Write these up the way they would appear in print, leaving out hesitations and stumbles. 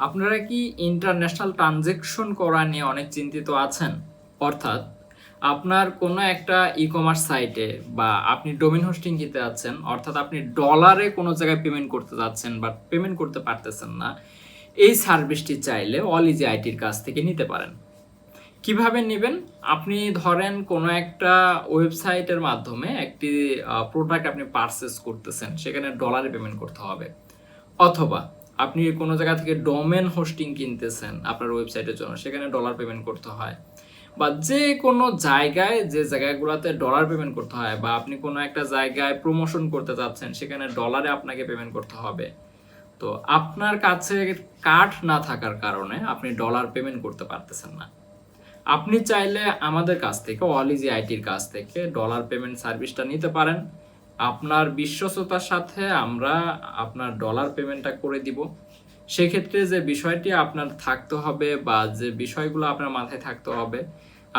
আপনারা কি international transaction করা নিয়ে অনেক চিন্তিত আছেন? অর্থাৎ আপনার কোনো একটা ই-কমার্স সাইটে বা আপনি ডোমেইন হোস্টিং দিতে যাচ্ছেন, অর্থাৎ আপনি ডলারে কোনো জায়গায় পেমেন্ট করতে যাচ্ছেন বাট পেমেন্ট করতে পারতেছেন না। এই সার্ভিসটি চাইলে অলিজি আইটির কাছ থেকে নিতে পারেন। কিভাবে নিবেন? আপনি ধরেন কোনো একটা ওয়েবসাইটের মাধ্যমে একটি প্রোডাক্ট আপনি পারচেজ করতেছেন, সেখানে ডলারে পেমেন্ট করতে হবে। অথবা আপনি কোনো জায়গা থেকে ডোমেন হোস্টিং কিনতেছেন আপনার ওয়েবসাইটের জন্য, সেখানে ডলার পেমেন্ট করতে হয়। বা যে কোনো জায়গায় যে জায়গাগুলোতে ডলার পেমেন্ট করতে হয়, বা আপনি কোনো একটা জায়গায় প্রমোশন করতে যাচ্ছেন, সেখানে ডলারে আপনাকে পেমেন্ট করতে হবে। তো আপনার কাছে কার্ড না থাকার কারণে আপনি ডলার পেমেন্ট করতে পারতেছেন না। আপনি চাইলে আমাদের কাছ থেকে, অলিজি আইটির কাছ থেকে ডলার পেমেন্ট সার্ভিসটা নিতে পারেন। আপনার বিশ্বস্ততার সাথে আমরা আপনার ডলার পেমেন্টটা করে দিব। সেক্ষেত্রে যে বিষয়টি আপনার থাকতে হবে বা যে বিষয়গুলো আপনার মাথায় থাকতে হবে,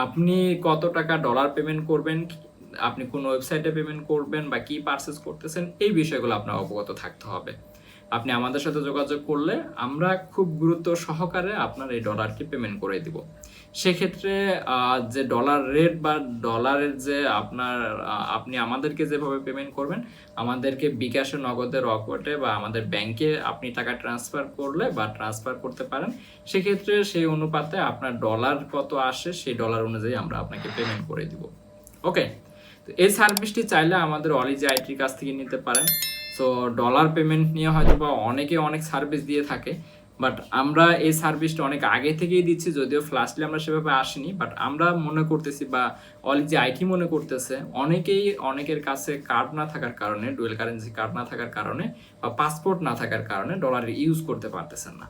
আপনি কত টাকা ডলার পেমেন্ট করবেন, আপনি কোন ওয়েবসাইটে পেমেন্ট করবেন বা কি পারচেজ করতেছেন, এই বিষয়গুলো আপনার অবগত থাকতে হবে। আপনি আমাদের সাথে যোগাযোগ করলে আমরা খুব গুরুত্ব সহকারে আপনার এই ডলারটি পেমেন্ট করে দিব। সেক্ষেত্রে যে ডলার রেট বা ডলারের যে আপনি আমাদেরকে যেভাবে পেমেন্ট করবেন, আমাদেরকে বিকাশে, নগদে, রকেটে বা আমাদের ব্যাংকে আপনি টাকা ট্রান্সফার করলে বা ট্রান্সফার করতে পারেন। সেক্ষেত্রে সেই অনুপাতে আপনার ডলার কত আসে, সেই ডলার অনুযায়ী আমরা আপনাকে পেমেন্ট করে দিব। ওকে, তো এই সার্ভিসটি চাইলে আমাদের অলিজি আইটির কাছ থেকে নিতে পারেন। সো ডলার পেমেন্ট নিয়ে হয়তো বা অনেকে অনেক সার্ভিস দিয়ে থাকে, বাট আমরা এই সার্ভিসটা অনেক আগে থেকেই দিচ্ছি, যদিও ফ্লাশলি আমরা সেভাবে আসিনি। বাট আমরা মনে করতেছি বা অলিজি আইটি মনে করতেছে অনেকের কাছে কার্ড না থাকার কারণে, ডুয়েল কারেন্সি কার্ড না থাকার কারণে বা পাসপোর্ট না থাকার কারণে ডলার ইউজ করতে পারতেছেন না।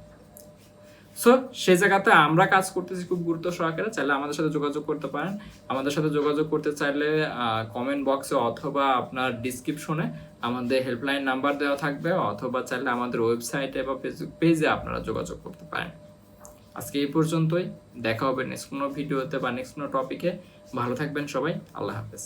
সো সেই জায়গাতে আমরা কাজ করতেছি খুব গুরুত্ব সহকারে। চাইলে আমাদের সাথে যোগাযোগ করতে পারেন। আমাদের সাথে যোগাযোগ করতে চাইলে কমেন্ট বক্সে অথবা আপনার ডিসক্রিপশনে আমাদের হেল্পলাইন নাম্বার দেওয়া থাকবে, অথবা চাইলে আমাদের ওয়েবসাইটে বা ফেসবুক পেজে আপনারা যোগাযোগ করতে পারেন। আজকে এই পর্যন্তই। দেখা হবে নেক্সট কোনো ভিডিওতে বা নেক্সট কোনো টপিকে। ভালো থাকবেন সবাই। আল্লাহ হাফেজ।